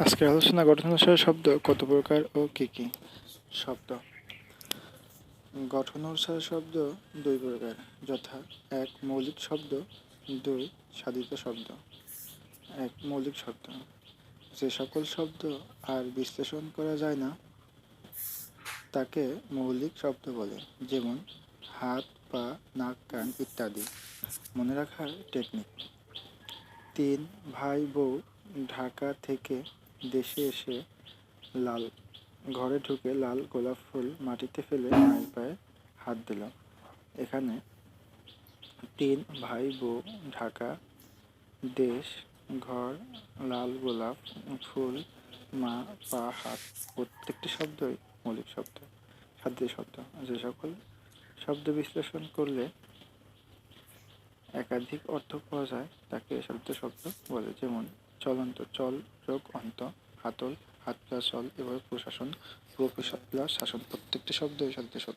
আজকের আলোচনা গঠন অনুসারে শব্দ কত প্রকার ও কি কি। শব্দ গঠন অনুসারে শব্দ দুই প্রকার, যথা এক মৌলিক শব্দ, দুই সাধিত শব্দ। এক মৌলিক শব্দ, যে সকল শব্দ আর বিশ্লেষণ করা যায় না তাকে মৌলিক শব্দ বলে, যেমন হাত, পা, নাক, কান ইত্যাদি। মনে রাখার টেকনিক: 3 ভাই বউ ঢাকা থেকে দেশে এসে ঘরে ঢুকে লাল গোলাপ ফুল মাটিতে ফেলে মায়ের পায়ে হাত দিল। এখানে 3 ভাই বউ ঢাকা দেশ ঘর লাল গোলাপ ফুল মা পা হাত, প্রত্যেকটি শব্দই মৌলিক শব্দ। সাধিত শব্দ, যে সকল শব্দ বিশ্লেষণ করলে একাধিক অর্থ পাওয়া যায় তাকে সাধিত শব্দ বলে, যেমন চলন্ত, চল যোগ অন্ত, হাতল, হাত প্লাস চল, এভাবে প্রশাসন, প্লাস শাসন, প্রত্যেকটি শব্দই সাধিত শব্দ।